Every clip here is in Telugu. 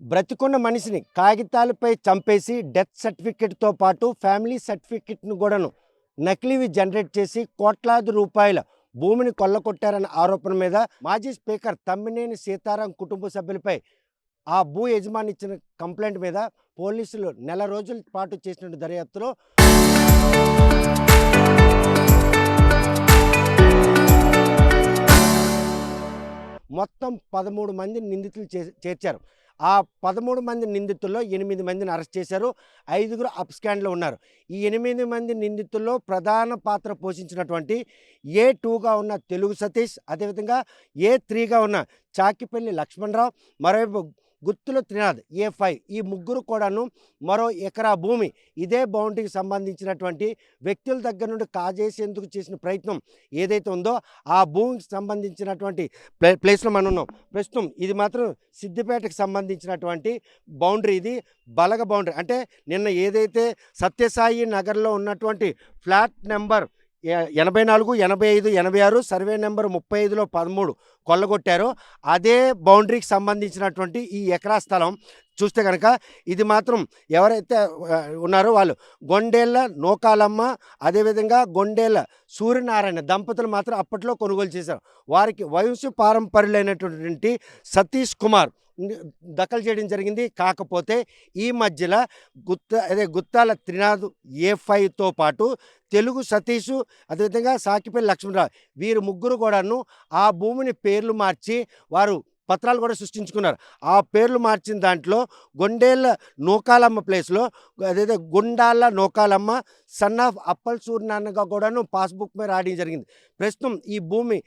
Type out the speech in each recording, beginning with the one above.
బ్రతికున్న మనిషిని కాగితాలపై చంపేసి డెత్ సర్టిఫికెట్‌తో పాటు ఫ్యామిలీ సర్టిఫికెట్‌ను కూడాను నకిలీవి జనరేట్ చేసి కోట్లాది రూపాయల భూమిని కొల్లగొట్టారన్న ఆరోపణ మీద మాజీ స్పీకర్ తమ్మినేని సీతారాం కుటుంబ సభ్యులపై ఆ భూ యజమాని ఇచ్చిన కంప్లైంట్ మీద పోలీసులు నెల రోజుల పాటు చేసిన దర్యాప్తులో మొత్తం 13 మంది నిందితులు చేర్చారు. ఆ 13 మంది నిందితుల్లో 8 మందిని అరెస్ట్ చేశారు. 5గురు అబ్స్కాండ్‌లో ఉన్నారు. ఈ 8 మంది నిందితుల్లో ప్రధాన పాత్ర పోషించినటువంటి ఏ2గా ఉన్న తెలుగు సతీష్, అదేవిధంగా ఏ3గా ఉన్న చాకిపల్లి లక్ష్మణరావు, మరోవైపు గుత్తుల త్రినాథ్ ఏ5, ఈ ముగ్గురు కూడాను మరో ఎకరా భూమి ఇదే బౌండరీకి సంబంధించినటువంటి వ్యక్తుల దగ్గర నుండి కాజేసేందుకు చేసిన ప్రయత్నం ఏదైతే ఉందో ఆ భూమికి సంబంధించినటువంటి ప్లేస్లో మనం ఉన్నాం ప్రస్తుతం. ఇది మాత్రం సిద్దిపేటకు సంబంధించినటువంటి బౌండరీ, ఇది బలగ బౌండరీ. అంటే నిన్న ఏదైతే సత్యసాయి నగర్లో ఉన్నటువంటి ఫ్లాట్ నెంబర్ 84, 85, 86 సర్వే నెంబర్ 35లో 13 కొల్లగొట్టారో అదే బౌండరీకి సంబంధించినటువంటి ఈ ఎకరా స్థలం చూస్తే కనుక ఇది మాత్రం ఎవరైతే ఉన్నారో వాళ్ళు గొండేళ్ళ నూకాలమ్మ, అదేవిధంగా గొండేళ్ళ సూర్యనారాయణ దంపతులు మాత్రం అప్పట్లో కొనుగోలు చేశారు. వారికి వంశ పారంపర్యులైనటువంటి సతీష్ కుమార్ దఖలు చేయడం జరిగింది. కాకపోతే ఈ మధ్యలో గుత్తాల త్రినాథ్ ఏ5తో పాటు తెలుగు సతీషు, అదేవిధంగా సాకిపల్లి లక్ష్మణరావు, వీరు ముగ్గురు కూడాను ఆ భూమిని పేర్లు మార్చి వారు పత్రాలు కూడా సృష్టించుకున్నారు. ఆ పేర్లు మార్చిన దాంట్లో గొండేళ్ళ నూకాలమ్మ ప్లేస్లో అదేదో గుండాళ్ళ నూకాలమ్మ సన్ ఆఫ్ అప్పల్ సూర్యనారాయణగా కూడాను పాస్బుక్ మీద రాయడం జరిగింది. ప్రస్తుతం ఈ భూమి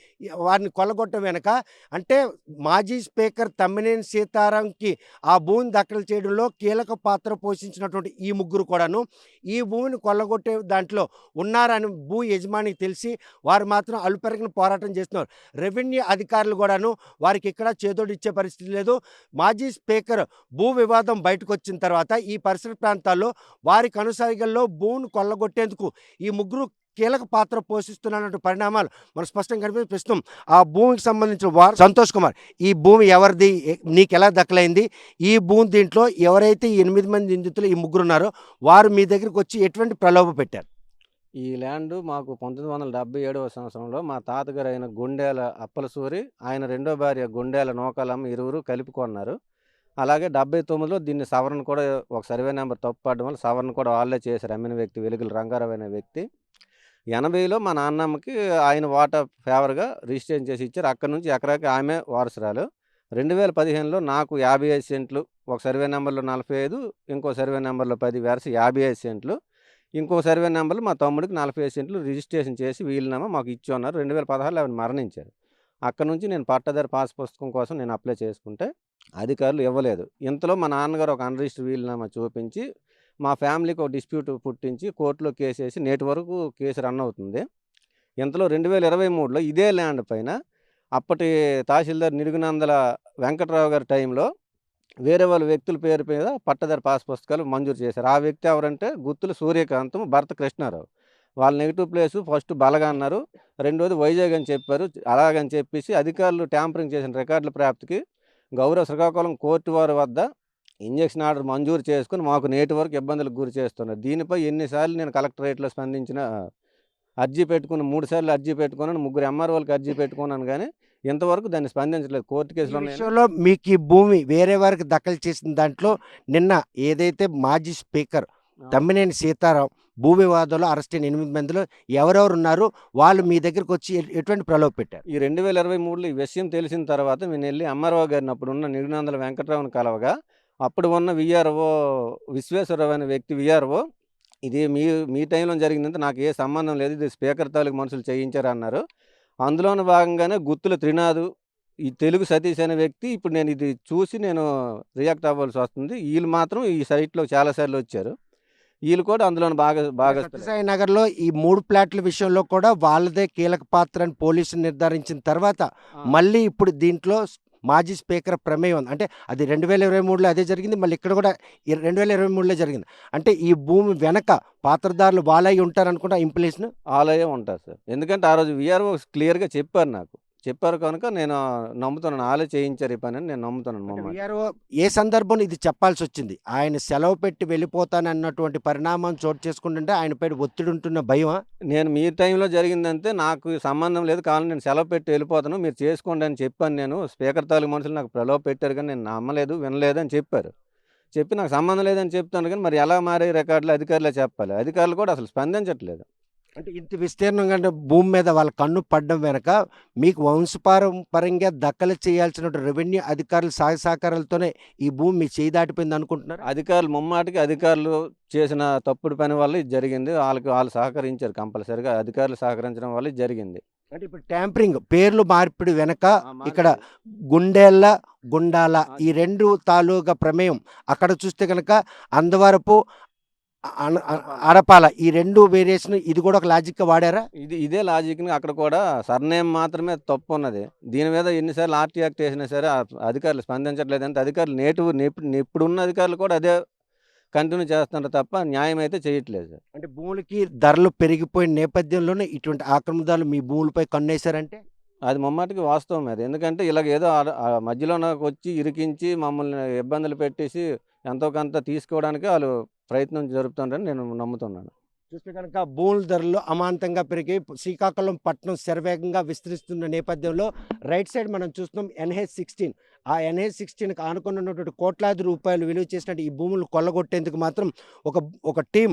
వారిని కొల్లగొట్టడం వెనక అంటే మాజీ స్పీకర్ తమ్మినేని సీతారాంకి ఆ భూమిని దఖలు చేయడంలో కీలక పాత్ర పోషించినటువంటి ఈ ముగ్గురు కూడాను ఈ భూమిని కొల్లగొట్టే దాంట్లో ఉన్నారని భూ యజమానికి తెలిసి వారు మాత్రం అలుపెరగని పోరాటం చేస్తున్నారు. రెవెన్యూ అధికారులు కూడాను వారికి ఇక్కడ చేదోడిచ్చే పరిస్థితి లేదు. మాజీ స్పీకర్ భూ వివాదం బయటకు వచ్చిన తర్వాత ఈ పరిసర ప్రాంతాల్లో వారి కనుసైగల్లో భూమిని కొల్లగొట్టేందుకు ఈ ముగ్గురు కీలక పాత్ర పోషిస్తున్నటువంటి పరిణామాలు మనకు స్పష్టంగా కనిపిస్తుంది. ప్రస్తుతం ఆ భూమికి సంబంధించిన వారు సంతోష్ కుమార్, ఈ భూమి ఎవరిది, నీకు ఎలా దక్కలైంది, ఈ భూమి దీంట్లో ఎవరైతే 8 మంది నిందితులు ఈ ముగ్గురు ఉన్నారో వారు మీ దగ్గరికి వచ్చి ఎటువంటి ప్రలోభ పెట్టారు? ఈ ల్యాండ్ మాకు 1977వ సంవత్సరంలో మా తాతగారు అయిన గుండేల అప్పలసూరి, ఆయన రెండో భార్య గుండేల నూకాలమ్మ ఇరువురు కలిపి కొన్నారు. అలాగే 79లో దీన్ని సవరణ కూడా ఒక సర్వే నెంబర్ తప్పు పడడం వల్ల సవరణ కూడా వాళ్ళే చేశారు. అమ్మిన వ్యక్తి వెలుగుల రంగారావు అనే వ్యక్తి. 80లో మా నాన్నమ్మకి ఆయన వాటా ఫేవర్గా రిజిస్ట్రేషన్ చేసి ఇచ్చారు. అక్కడ నుంచి ఎకరాకి ఆమె వారసురాలు. 2015లో నాకు 55 సెంట్లు, ఒక సర్వే నెంబర్లో 45, ఇంకో సర్వే నెంబర్లో 10 వేరసి 55 సెంట్లు, ఇంకో సర్వే నెంబర్లో మా తమ్ముడికి 45 సెంట్లు రిజిస్ట్రేషన్ చేసి వీలునామా మాకు ఇచ్చి ఉన్నారు. 2016లో ఆవిడ మరణించారు. అక్కడ నుంచి నేను పట్టాదారు పాస్ పుస్తకం కోసం నేను అప్లై చేసుకుంటే అధికారులు ఇవ్వలేదు. ఇంతలో మా నాన్నగారు ఒక అన్రిజిస్టర్ వీలునామా చూపించి మా ఫ్యామిలీకి ఒక డిస్ప్యూట్ పుట్టించి కోర్టులో కేసేసి నేటి వరకు కేసు రన్ అవుతుంది. ఇంతలో 2023లో ఇదే ల్యాండ్ పైన అప్పటి తహసీల్దార్ నిడుగునందల వెంకట్రావు గారి టైంలో వేరే వాళ్ళ వ్యక్తుల పేరు మీద పట్టదారు పాస్ పుస్తకాలు మంజూరు చేశారు. ఆ వ్యక్తి ఎవరంటే గుత్తుల సూర్యకాంతం, భర్త కృష్ణారావు. వాళ్ళ నెగిటివ్ ప్లేసు ఫస్ట్ బలగా అన్నారు, రెండోది వైజాగ్ అని చెప్పారు. అలాగని చెప్పేసి అధికారులు ట్యాంపరింగ్ చేసిన రికార్డుల ప్రాప్తికి గౌరవ శ్రీకాకుళం కోర్టు వారి వద్ద ఇంజక్షన్ ఆర్డర్ మంజూరు చేసుకుని మాకు నేటి వరకు ఇబ్బందులకు గురి చేస్తున్నారు. దీనిపై ఎన్నిసార్లు నేను కలెక్టరేట్లో స్పందించిన, అర్జీ పెట్టుకుని 3 సార్లు అర్జీ పెట్టుకున్నాను, 3 ఎంఆర్ఓలకి అర్జీ పెట్టుకున్నాను, కానీ ఇంతవరకు దాన్ని స్పందించలేదు. కోర్టు కేసులో విషయంలో మీకు ఈ భూమి వేరే వారికి దఖలు చేసిన దాంట్లో నిన్న ఏదైతే మాజీ స్పీకర్ తమ్మినేని సీతారాం భూ వివాదంలో అరెస్ట్ అయిన 8 మందిలో ఎవరెవరు ఉన్నారు, వాళ్ళు మీ దగ్గరికి వచ్చి ఎటువంటి ప్రలోభ పెట్టారు? ఈ 2023లో ఈ విషయం తెలిసిన తర్వాత నేను వెళ్ళి ఎంఆర్ఓ గారిని అప్పుడున్న నిడుగునందల వెంకట్రావుని కలవగా అప్పుడు ఉన్న విఆర్ఓ విశ్వేశ్వరరావు అనే వ్యక్తి విఆర్ఓ, ఇది మీ టైంలో జరిగిందంటే నాకు ఏ సంబంధం లేదు, ఇది స్పీకర్ తాలూకు మనుషులు చేయించారు అన్నారు. అందులోని భాగంగానే గుత్తుల త్రినాథ్, ఈ తెలుగు సతీష్ అనే వ్యక్తి ఇప్పుడు నేను ఇది చూసి నేను రియాక్ట్ అవ్వాల్సి వస్తుంది. వీళ్ళు మాత్రం ఈ సైట్లో చాలాసార్లు వచ్చారు. వీళ్ళు కూడా అందులో బాగా సత్యసాయి నగర్లో ఈ 3 ప్లాట్ల విషయంలో కూడా వాళ్ళదే కీలక పాత్ర అని పోలీసులు నిర్ధారించిన తర్వాత మళ్ళీ ఇప్పుడు దీంట్లో మాజీ స్పీకర్ ప్రమేయం ఉంది. అంటే అది 2023లో అదే జరిగింది, మళ్ళీ ఇక్కడ కూడా 2023లో జరిగింది. అంటే ఈ భూమి వెనక పాత్రదారులు వాళ్ళై ఉంటారు అనుకుంటా, ఇంప్లేషన్ ఆలయం ఉంటారు సార్. ఎందుకంటే ఆ రోజు విఆర్ఓ క్లియర్గా చెప్పారు నాకు, చెప్పారు కనుక నేను నమ్ముతున్నాను. ఆళ్ళే చేయించారు ఈ పనని నేను నమ్ముతున్నాను అంటే ముమ్మాటికి. వీఆర్ఓ ఏ సందర్భంలో ఇది చెప్పాల్సొచ్చింది? ఆయన సెలవు పెట్టి వెళ్ళిపోతానన్నటువంటి పరిణామం చోటు చేసుకుంటుంటే ఆయనపై ఒత్తిడి ఉంటున్న భయమా? నేను మీ టైంలో జరిగిందంతే నాకు సంబంధం లేదు. కావాలంటే నేను సెలవు పెట్టి వెళ్ళిపోతాను. మీరు చేసుకోండి అని చెప్పాను నేను. స్పీకర్ తాలూకు మనుషులు నాకు ప్రలోభ పెట్టారు గానీ నేను నమ్మలేదు, వినలేదు అని చెప్పారు. చెప్పి నాకు సంబంధం లేదని చెప్తాను గానీ మరి ఎలా మారాయి రికార్డులు అధికారులే చెప్పాలి. అధికారులు కూడా అసలు స్పందించట్లేదు. అంటే ఇంత విస్తీర్ణంగా అంటే భూమి మీద వాళ్ళ కన్ను పడడం వెనక మీకు వంశపారంపర్యంగా దక్కలు చేయాల్సిన రెవెన్యూ అధికారుల సహాయ సహకారాలతోనే ఈ భూమి మీ చేయి దాటిపోయింది అనుకుంటున్నారు? అధికారులు ముమ్మాటికి అధికారులు చేసిన తప్పుడు పని వల్ల ఇది జరిగింది. వాళ్ళు సహకరించారు కంపల్సరీగా. అధికారులు సహకరించడం వల్ల ఇది జరిగింది. అంటే ఇప్పుడు ట్యాంపరింగ్ పేర్లు మార్పిడి వెనక ఇక్కడ మారింది. గుండెల్ల గుండాల ఈ 2 తాలూకా ప్రమేయం అక్కడ చూస్తే కనుక అందవరపు అడపాల ఈ 2 వేరియేషన్ ఇది కూడా ఒక లాజిక్‌గా వాడారా? ఇదే లాజిక్‌ని అక్కడ కూడా సర్‌నేమ్ మాత్రమే తప్పున్నది. దీని మీద ఎన్ని సార్లు ఆర్టీ యాక్ట్ ఏసినా సరే అధికారులు స్పందించట్లేదంటే అధికారులు ఇప్పుడున్న అధికారులు కూడా అదే కంటిన్యూ చేస్తున్నారు తప్ప న్యాయం అయితే చేయట్లేదు. అంటే భూములకి ధరలు పెరిగిపోయిన నేపథ్యంలోనే ఇటువంటి ఆక్రమణదారులు మీ భూములపై కన్నేశారంటే? అది ముమ్మాటికి వాస్తవం అది. ఎందుకంటే ఇలాగ ఏదో మధ్యలో నాకొచ్చి ఇరికించి మమ్మల్ని ఇబ్బందులు పెట్టేసి ఎంతో కొంత తీసుకోవడానికి ఆళ్ళు ప్రయత్నం జరుపుతున్నారని నేను నమ్ముతున్నాను. చూస్తే కనుక భూముల ధరలు అమాంతంగా పెరిగి శ్రీకాకుళం పట్టణం శరవేగంగా విస్తరిస్తున్న నేపథ్యంలో రైట్ సైడ్ మనం చూస్తున్నాం NH-16. ఆ NH-16కి ఆనుకుని ఉన్నటువంటి కోట్లాది రూపాయలు విలువ చేసినట్టు ఈ భూములు కొల్లగొట్టేందుకు మాత్రం ఒక టీం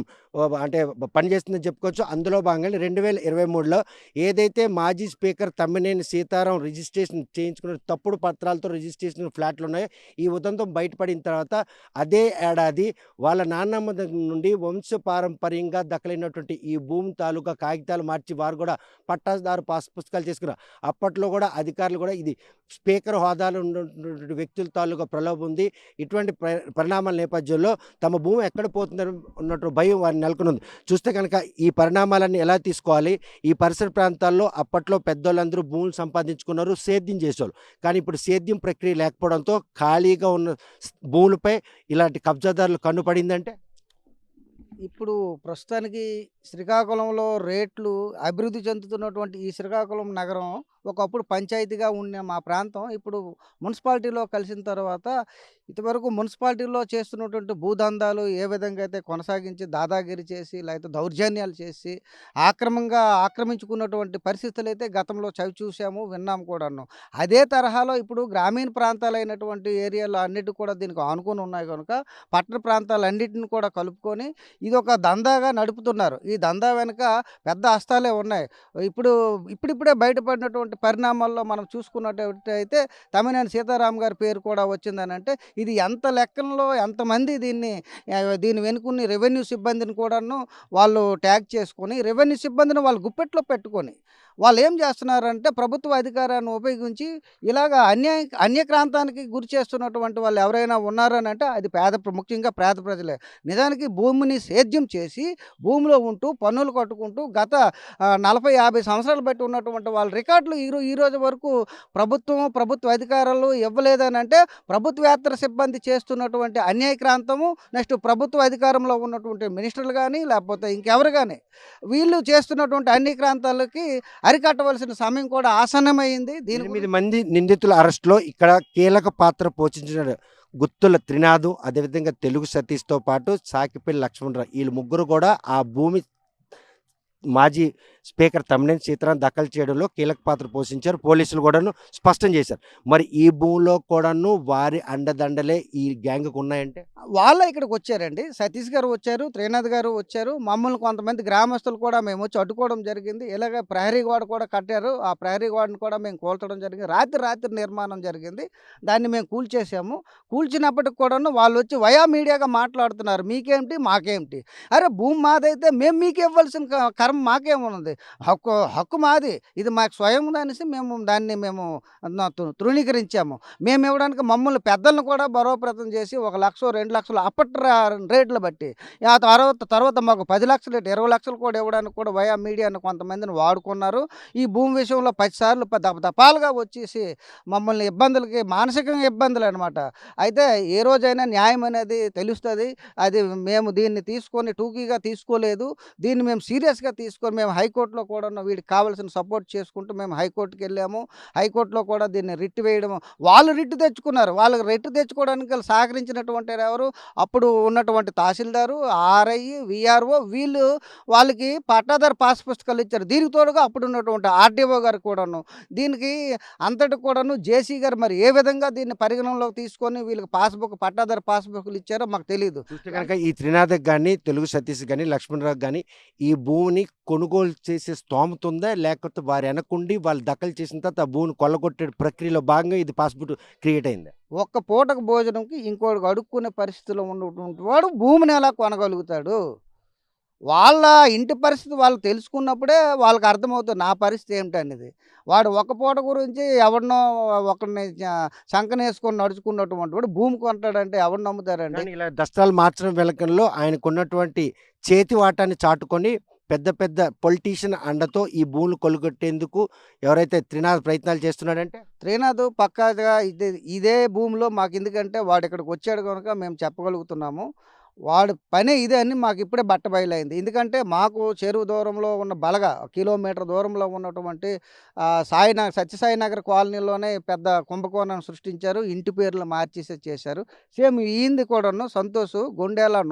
అంటే పనిచేస్తుందని చెప్పుకోవచ్చు. అందులో భాగంగా 2023లో ఏదైతే మాజీ స్పీకర్ తమ్మినేని సీతారాం రిజిస్ట్రేషన్ చేయించుకున్న తప్పుడు పత్రాలతో రిజిస్ట్రేషన్ ఫ్లాట్లు ఉన్నాయో ఈ ఉదంతం బయటపడిన తర్వాత అదే ఏడాది వాళ్ళ నాన్నమ్మ దగ్గర నుండి వంశపారంపర్యంగా దక్కలైనటువంటి ఈ భూమి తాలూకా కాగితాలు మార్చి వారు కూడా పట్టాదారు పాస్ పుస్తకాలు చేసుకున్నారు. అప్పట్లో కూడా అధికారులు కూడా ఇది స్పీకర్ హోదాలో ఉన్నటువంటి వ్యక్తుల తాలూకా ప్రలోభం ఉంది. ఇటువంటి పరిణామాల నేపథ్యంలో తమ భూమి ఎక్కడ పోతుందని ఉన్నట్టు భయం వారిని నెలకొనుంది. చూస్తే కనుక ఈ పరిణామాలన్నీ ఎలా తీసుకోవాలి? ఈ పరిసర ప్రాంతాల్లో అప్పట్లో పెద్దోళ్ళందరూ భూములు సంపాదించుకున్నారు, సేద్యం చేసేవాళ్ళు. కానీ ఇప్పుడు సేద్యం ప్రక్రియ లేకపోవడంతో ఖాళీగా ఉన్న భూములపై ఇలాంటి కబ్జాదారులు కన్నుపడిందంటే? ఇప్పుడు ప్రస్తుతానికి శ్రీకాకుళంలో రేట్లు అభివృద్ధి చెందుతున్నటువంటి ఈ శ్రీకాకుళం నగరం ఒకప్పుడు పంచాయతీగా ఉన్న మా ప్రాంతం ఇప్పుడు మున్సిపాలిటీలో కలిసిన తర్వాత ఇంతవరకు మున్సిపాలిటీలో చేస్తున్నటువంటి భూదందాలు ఏ విధంగా అయితే కొనసాగించి దాదాగిరి చేసి లేకపోతే దౌర్జన్యాలు చేసి ఆక్రమించుకున్నటువంటి పరిస్థితులు అయితే గతంలో చవి చూసాము విన్నాము కూడాను. అదే తరహాలో ఇప్పుడు గ్రామీణ ప్రాంతాలైనటువంటి ఏరియాలో అన్నిటి కూడా దీనికి ఆనుకొని ఉన్నాయి కనుక పట్టణ ప్రాంతాలన్నిటిని కూడా కలుపుకొని ఇదొక దందాగా నడుపుతున్నారు. ఈ దందా వెనుక పెద్ద హస్తాలే ఉన్నాయి. ఇప్పుడిప్పుడే బయటపడినటువంటి పరిణామాల్లో మనం చూసుకున్నట్టయితే తమ్మినేని సీతారాం గారి పేరు కూడా వచ్చిందనంటే ఇది ఎంత లెక్కల్లో ఎంతమంది దీని వెనుకుని రెవెన్యూ సిబ్బందిని కూడాను వాళ్ళు ట్యాగ్ చేసుకొని రెవెన్యూ సిబ్బందిని వాళ్ళు గుప్పెట్లో పెట్టుకొని వాళ్ళు ఏం చేస్తున్నారంటే ప్రభుత్వ అధికారాన్ని ఉపయోగించి ఇలాగ అన్యక్రాంతానికి గురి చేస్తున్నటువంటి వాళ్ళు ఎవరైనా ఉన్నారని అంటే అది ముఖ్యంగా పేద ప్రజలే. నిజానికి భూమిని సేద్యం చేసి భూమిలో ఉంటూ పన్నులు కట్టుకుంటూ గత 40-50 సంవత్సరాలు బట్టి ఉన్నటువంటి వాళ్ళ రికార్డులు ఈ రోజు వరకు ప్రభుత్వ అధికారులు ఇవ్వలేదని అంటే ప్రభుత్వేతర సిబ్బంది చేస్తున్నటువంటి అన్యాయక్రాంతము నెక్స్ట్ ప్రభుత్వ అధికారంలో ఉన్నటువంటి మినిస్టర్లు కానీ లేకపోతే ఇంకెవరు కానీ వీళ్ళు చేస్తున్నటువంటి అన్యాయక్రాంతాలకి అరికట్టవలసిన సమయం కూడా ఆసన్నమైంది. 8 మంది నిందితుల అరెస్టులో ఇక్కడ కీలక పాత్ర పోషించిన గుత్తుల త్రినాథు, అదేవిధంగా తెలుగు సతీష్‌తో పాటు సాకిపల్లి లక్ష్మణరావు వీళ్ళు ముగ్గురు కూడా ఆ భూమి మాజీ స్పీకర్ తమ్మినేని సీతారాం దఖలు చేయడంలో కీలక పాత్ర పోషించారు. పోలీసులు కూడాను స్పష్టం చేశారు. మరి ఈ భూమిలో కూడాను వారి అండదండలే ఈ గ్యాంగ్‌కు ఉన్నాయంటే? వాళ్ళే ఇక్కడికి వచ్చారండి. సతీష్ గారు వచ్చారు, త్రినాథ్ గారు వచ్చారు. మమ్మల్ని కొంతమంది గ్రామస్తులు కూడా మేము వచ్చి అడ్డుకోవడం జరిగింది. ఇలాగ ప్రహరీ గోడ కూడా కట్టారు. ఆ ప్రహరీ గోడను కూడా మేము కూల్చడం జరిగింది. రాత్రి నిర్మాణం జరిగింది. దాన్ని మేము కూల్చేసాము. కూల్చినప్పటికి కూడాను వాళ్ళు వచ్చి వయా మీడియాగా మాట్లాడుతున్నారు. మీకేమిటి మాకేమిటి? అరే భూమి మాదైతే మేము మీకు ఇవ్వాల్సిన కర్మ మాకేమున్నది? హక్కు మాది. ఇది మాకు స్వయం అనేసి దాన్ని తృణీకరించాము. మేము ఇవ్వడానికి మమ్మల్ని పెద్దలను కూడా బలోపేతం చేసి 1 లక్ష 2 లక్షలు లక్షలు అప్పటి రేట్లు బట్టి. ఆ తర్వాత మాకు 10 లక్షలు 20 లక్షలు కూడా ఇవ్వడానికి కూడా వయా మీడియాను కొంతమందిని వాడుకున్నారు. ఈ భూమి విషయంలో 10 సార్లు దఫాలుగా వచ్చేసి మమ్మల్ని మానసికంగా ఇబ్బందులనమాట. అయితే ఏ రోజైనా న్యాయం అనేది తెలుస్తది. అది మేము దీన్ని తీసుకొని టూకీగా తీసుకోలేదు. దీన్ని మేము సీరియస్‌గా తీసుకొని మేము హైకోర్ట్‌లో కూడాను వీడికి కావాల్సిన సపోర్ట్ చేసుకుంటూ మేము హైకోర్ట్‌కెళ్ళాము. హైకోర్ట్‌లో కూడా దీన్ని రిట్ వేయడం వాళ్ళు రిట్ తెచ్చుకున్నారు. వాళ్ళకి రిట్ తెచ్చుకోవడానికి సహకరించినటువంటి ఎవరు? అప్పుడు ఉన్నటువంటి తహసీల్దారు, ఆర్ఐ, వీఆర్ఓ వాళ్ళకి పట్టాదారు పాస్ పుస్తకాలు ఇచ్చారు. దీనికి తోడుగా అప్పుడున్నటువంటి ఆర్‌డీఓ గారు కూడాను. దీనికి అంతటికి కూడాను జేసీ గారు మరి ఏ విధంగా దీన్ని పరిగణనలోకి తీసుకొని వీళ్ళకి పట్టాదారు పాస్‌బుక్‌లు ఇచ్చారో మాకు తెలీదు. చూస్తే కనుక ఈ త్రినాథ్‌కి గాని, తెలుగు సతీష్‌కి గాని, లక్ష్మణరావుకి గాని ఈ భూమిని కొనుగోలు చేసే స్తోమత ఉందా? లేకపోతే వారు వెనకుండి వాళ్ళు దఖలు చేసిన తర్వాత ఆ భూమిని కొల్లగొట్టే ప్రక్రియలో భాగంగా ఇది పాస్‌బుక్ క్రియేట్ అయిందా? ఒక్క పూటకు భోజనంకి ఇంకోడికి అడుక్కునే పరిస్థితిలో ఉన్నటువంటి వాడు భూమిని ఎలా కొనగలుగుతాడు? వాళ్ళ ఇంటి పరిస్థితి వాళ్ళు తెలుసుకున్నప్పుడే వాళ్ళకి అర్థమవుతుంది నా పరిస్థితి ఏమిటనేది. వాడు ఒక పూట గురించి ఎవడినో ఒకడిని సంకనేసుకొని నడుచుకున్నటువంటి వాడు భూమి కొంటాడంటే ఎవడు నమ్ముతారండి? కానీ ఇలా దస్త్రాలు మార్చడం వెనకంలో ఆయనకున్నటువంటి చేతి వాటాన్ని చాటుకొని పెద్ద పెద్ద పొలిటీషియన్ అండతో ఈ భూములు కొల్లగొట్టేందుకు ఎవరైతే త్రినాథ్ ప్రయత్నాలు చేస్తున్నాడంటే శ్రీనాథ్ పక్కాగా ఇదే భూమిలో మాకెందుకంటే వాడిక్కడికి వచ్చాడు గనుక మేము చెప్పగలుగుతున్నాము. వాడి పనే ఇదే అని మాకిప్పుడే బట్టబయలైంది. ఎందుకంటే మాకు చెరువు దూరంలో ఉన్న కిలోమీటర్ దూరంలో ఉన్నటువంటి సత్యసాయి నగర్ కాలనీలోనే పెద్ద కుంభకోణం సృష్టించారు. ఇంటి పేర్లు మార్చేసి చేశారు. సేమ్ ఈయనది కూడాను సంతోష్ గొండాల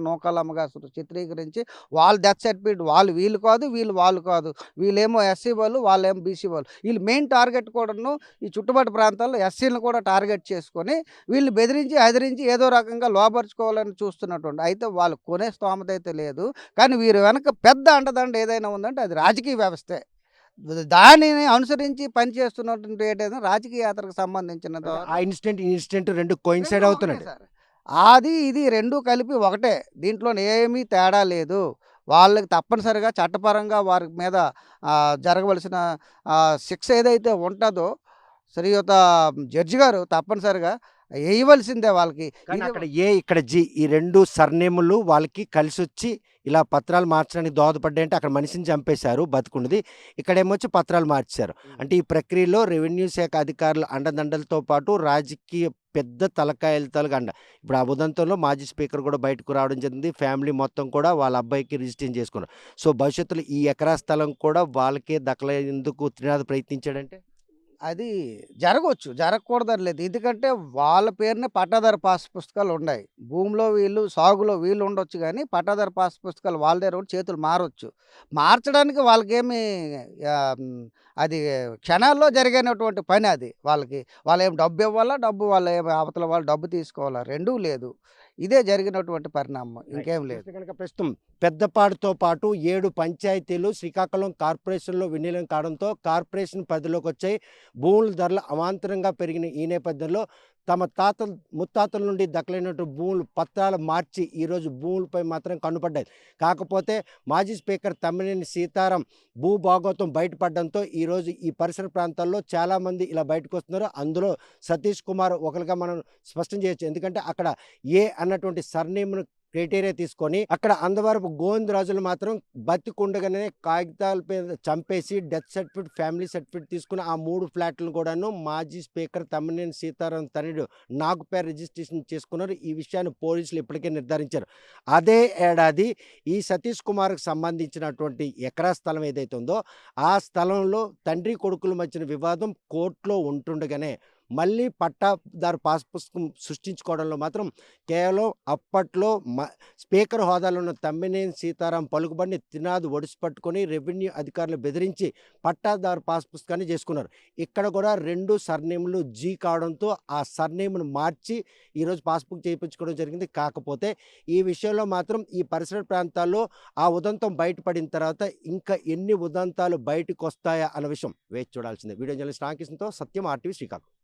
నూకాలమ్మగా చిత్రీకరించి వాళ్ళ డెత్ సర్టిఫికేట్ వీళ్ళు కాదు, వాళ్ళు కాదు. వీళ్ళేమో ఎస్సీ వాళ్ళు, వాళ్ళేమో బీసీ వాళ్ళు. వీళ్ళు మెయిన్ టార్గెట్ కూడాను ఈ చుట్టుపక్కల ప్రాంతాల్లో ఎస్సీలను కూడా టార్గెట్ చేసుకొని వీళ్ళు బెదిరించి, హెదిరించి ఏదో రకంగా లోపరుచుకోవాలని చూస్తున్నటువంటి. అయితే వాళ్ళు కొనే స్తోమత అయితే లేదు. కానీ వీరి వెనక పెద్ద అండదండ ఏదైనా ఉందంటే అది రాజకీయ వ్యవస్థే. దానిని అనుసరించి పనిచేస్తున్నటువంటి ఏదైనా రాజకీయ యాత్రకు సంబంధించినదో ఆ ఇన్సిడెంట్ రెండు కోయిన్సైడ్ రెండు అవుతున్నాయి. ఒకటే సార్. అది ఇది 2 కలిపి ఒకటే. దీంట్లోని ఏమీ తేడా లేదు. వాళ్ళకి తప్పనిసరిగా చట్టపరంగా వారి మీద జరగవలసిన శిక్ష ఏదైతే ఉంటదో శ్రీయుత జడ్జి గారు తప్పనిసరిగా ఏయవలసిందే వాళ్ళకి. కానీ ఇది అక్కడ ఏ, ఇక్కడ జి ఈ 2 సర్‌నేములు వాళ్ళకి కలిసొచ్చి ఇలా పత్రాలు మార్చడానికి దోహదపడ్డాయంటే అక్కడ మనిషిని చంపేశారు బతికున్నది. ఇక్కడేమొచ్చి పత్రాలు మార్చేశారు. అంటే ఈ ప్రక్రియలో రెవెన్యూ శాఖ అధికారుల అండదండలతో పాటు రాజకీయ పెద్ద తలకాయలతోగా అండ. ఇప్పుడు ఆ ఉదంతంలో మాజీ స్పీకర్ కూడా బయటకు రావడం జరిగింది. ఫ్యామిలీ మొత్తం కూడా వాళ్ళ అబ్బాయికి రిజిస్ట్రేషన్ చేసుకున్నారు. సో భవిష్యత్తులో ఈ ఎకరా స్థలం కూడా వాళ్ళకే దక్కలేందుకు త్రినాథ్ ప్రయత్నించాడంటే అది జరగొచ్చు. జరగకూడదని లేదు. ఎందుకంటే వాళ్ళ పేరునే పట్టాదారు పాస్ పుస్తకాలు ఉన్నాయి. భూమిలో సాగులో ఉండొచ్చు గానీ, పట్టాదారు పాస్ పుస్తకాలు వాళ్ళ దగ్గర ఉండి చేతులు మారొచ్చు. మార్చడానికి వాళ్ళకేమి అది క్షణాల్లో జరిగినటువంటి పని అది వాళ్ళకి. వాళ్ళేం డబ్బు ఇవ్వాలా, వాళ్ళేమి అవతల వాళ్ళు డబ్బు తీసుకోవాలా, రెండూ లేదు. ఇదే జరిగినటువంటి పరిణామం. ఇంకేం లేదు. చూస్తే కనుక ప్రస్తుతం పెద్దపాడుతో పాటు 7 పంచాయతీలు శ్రీకాకుళం కార్పొరేషన్‌లో విలీనం కావడంతో కార్పొరేషన్ పరిధిలోకి వచ్చాయి. భూముల ధరలు అమాంతరంగా పెరిగిన ఈ నేపథ్యంలో తమ ముత్తాతల నుండి దక్కలేనటువంటి భూములు పత్రాలు మార్చి ఈరోజు భూములపై మాత్రం కన్నుపడ్డాయి. కాకపోతే మాజీ స్పీకర్ తమ్మినేని సీతారాం భూభాగోతం బయటపడడంతో ఈరోజు ఈ పరిసర ప్రాంతాల్లో చాలామంది ఇలా బయటకొస్తున్నారు. అందులో సతీష్ కుమార్ ఒకరుగా మనం స్పష్టం చేయొచ్చు. ఎందుకంటే అక్కడ ఏ అన్నటువంటి సర్‌నేమ్‌ను క్రైటీరియా తీసుకొని అక్కడ అందవరపు గోవిందరాజులు మాత్రం బతికుండగానే కాగితాల మీద చంపేసి డెత్ సర్టిఫికేట్, ఫ్యామిలీ సర్టిఫికేట్ తీసుకుని ఆ 3 ఫ్లాట్లను కూడాను మాజీ స్పీకర్ తమ్మినేని సీతారాం తనయుడు నాగు పేరు రిజిస్ట్రేషన్ చేసుకున్నారు. ఈ విషయాన్ని పోలీసులు ఇప్పటికే నిర్ధారించారు. అదే ఏడాది ఈ సతీష్ కుమార్‌కి సంబంధించినటువంటి ఎకరా స్థలం ఏదైతే ఉందో ఆ స్థలంలో తండ్రి కొడుకుల మధ్యన వివాదం కోర్టులో ఉంటుండగానే మళ్ళీ పట్టాదారు పాస్ పుస్తకం సృష్టించుకోవడంలో మాత్రం కేవలం అప్పట్లో స్పీకర్ హోదాలో ఉన్న తమ్మినేని సీతారాం పలుకుబడిని త్రినాథ్ ఒడిసి పట్టుకొని రెవెన్యూ అధికారులు బెదిరించి పట్టాదారు పాస్ పుస్తకాన్ని చేసుకున్నారు. ఇక్కడ కూడా 2 సర్‌నేమ్‌లు జీ కావడంతో ఆ సర్‌నేమ్‌ను మార్చి ఈరోజు పాస్‌బుక్ చేయించుకోవడం జరిగింది. కాకపోతే ఈ విషయంలో మాత్రం ఈ పరిసర ప్రాంతాల్లో ఆ ఉదంతం బయటపడిన తర్వాత ఇంకా ఎన్ని ఉదంతాలు బయటకొస్తాయా అన్న విషయం వేచి చూడాల్సిందే. వీడియో జర్నలిస్ట్ రామకృష్ణతో సత్యం, ఆర్టీవీ శ్రీకాకుళం.